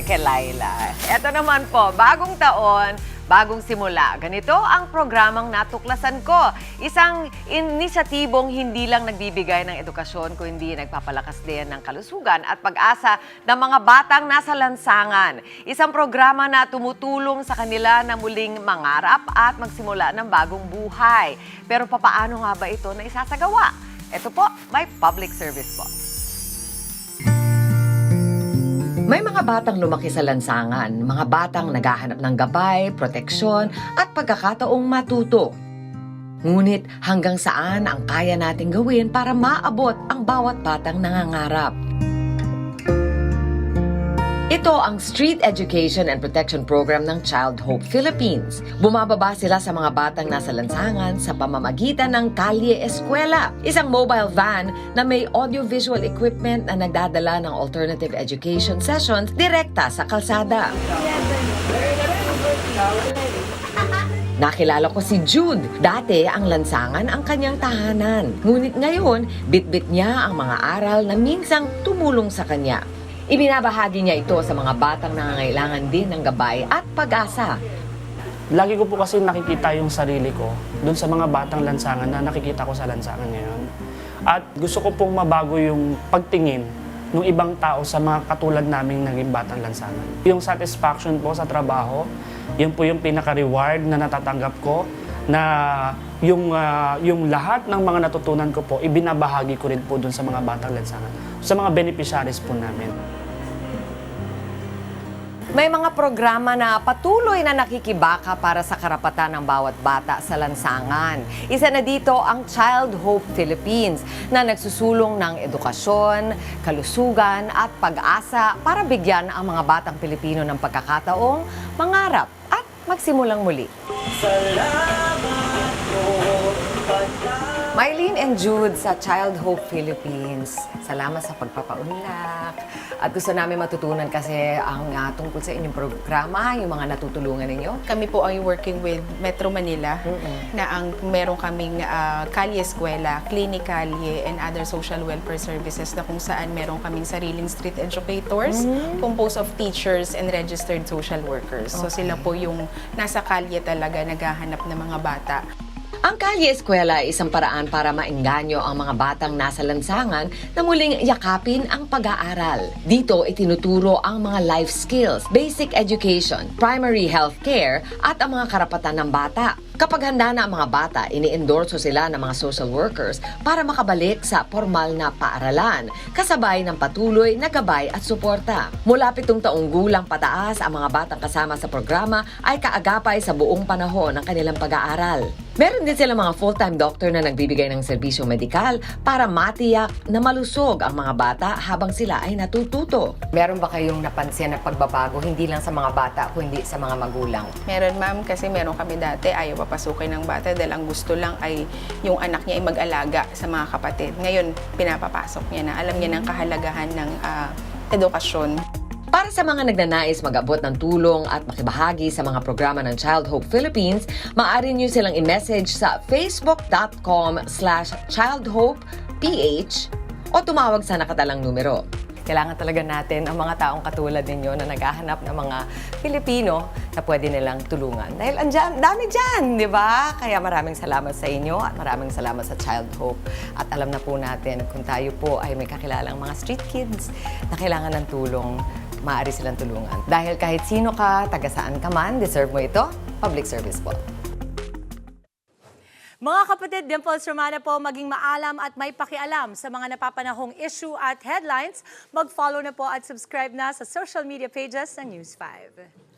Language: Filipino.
Ay, kay Laila. Eto naman po, bagong taon, bagong simula. Ganito ang programang natuklasan ko. Isang inisyatibong hindi lang nagbibigay ng edukasyon, kundi nagpapalakas din ng kalusugan at pag-asa ng mga batang nasa lansangan. Isang programa na tumutulong sa kanila na muling mangarap at magsimula ng bagong buhay. Pero papaano nga ba ito na isasagawa? Ito po, may public service po. May mga batang lumaki sa lansangan, mga batang naghahanap ng gabay, proteksyon at pagkakataong matuto. Ngunit hanggang saan ang kaya nating gawin para maabot ang bawat batang nangangarap? Ito ang Street Education and Protection Program ng Child Hope Philippines. Bumababa sila sa mga batang nasa lansangan sa pamamagitan ng Kalye Eskwela, isang mobile van na may audiovisual equipment na nagdadala ng alternative education sessions direkta sa kalsada. Nakilala ko si Jude. Dati ang lansangan ang kanyang tahanan. Ngunit ngayon, bitbit niya ang mga aral na minsang tumulong sa kanya. Ibinabahagi niya ito sa mga batang nangangailangan din ng gabay at pag-asa. Lagi ko po kasi nakikita yung sarili ko dun sa mga batang lansangan na nakikita ko sa lansangan ngayon. At gusto ko pong mabago yung pagtingin ng ibang tao sa mga katulad naming naging batang lansangan. Yung satisfaction po sa trabaho, yun po yung pinaka-reward na natatanggap ko, na yung lahat ng mga natutunan ko po, ibinabahagi ko rin po dun sa mga batang lansangan, sa mga beneficiaries po namin. May mga programa na patuloy na nakikibaka para sa karapatan ng bawat bata sa lansangan. Isa na dito ang Child Hope Philippines na nagsusulong ng edukasyon, kalusugan at pag-asa para bigyan ang mga batang Pilipino ng pagkakataong mangarap at magsimulang muli. Mylene and Jude sa Child Hope Philippines. Salamat sa pagpapaunlak. At gusto namin matutunan kasi ang tungkol sa inyong programa, yung mga natutulungan ninyo. Kami po ay working with Metro Manila na ang meron kaming Kalye Eskwela, Clinic Kalye, and other social welfare services na kung saan meron kaming sariling street educators composed of teachers and registered social workers. So sila po yung nasa kalye talaga naghahanap ng mga bata. Ang Kalye Eskwela ay isang paraan para maengganyo ang mga batang nasa lansangan na muling yakapin ang pag-aaral. Dito itinuturo ang mga life skills, basic education, primary health care at ang mga karapatan ng bata. Kapag handa na ang mga bata, ini-endorso sila ng mga social workers para makabalik sa formal na paaralan, kasabay ng patuloy na gabay at suporta. Mula 7 taong gulang pataas, ang mga batang kasama sa programa ay kaagapay sa buong panahon ng kanilang pag-aaral. Meron din silang mga full-time doctor na nagbibigay ng serbisyo medikal para matiyak na malusog ang mga bata habang sila ay natututo. Meron ba kayong napansin na pagbabago hindi lang sa mga bata kundi sa mga magulang? Meron ma'am, kasi meron kami dati ayaw papasukin ng bata dahil ang gusto lang ay yung anak niya ay mag-alaga sa mga kapatid. Ngayon, pinapapasok niya na. Alam niya ng kahalagahan ng edukasyon. Para sa mga nagnanais mag-abot ng tulong at makibahagi sa mga programa ng Child Hope Philippines, maaari niyo silang i-message sa facebook.com/childhopeph o tumawag sa nakatalang numero. Kailangan talaga natin ang mga taong katulad ninyo na naghahanap ng mga Pilipino na pwede nilang tulungan. Dahil dami dyan, di ba? Kaya maraming salamat sa inyo at maraming salamat sa Child Hope. At alam na po natin kung tayo po ay may kakilalang mga street kids na kailangan ng tulong, maaari silang tulungan. Dahil kahit sino ka, taga saan ka man, deserve mo ito, public service po. Mga kapatid, Dimples Romana po, maging maalam at may pakialam sa mga napapanahong issue at headlines. Mag-follow na po at subscribe na sa social media pages ng News 5.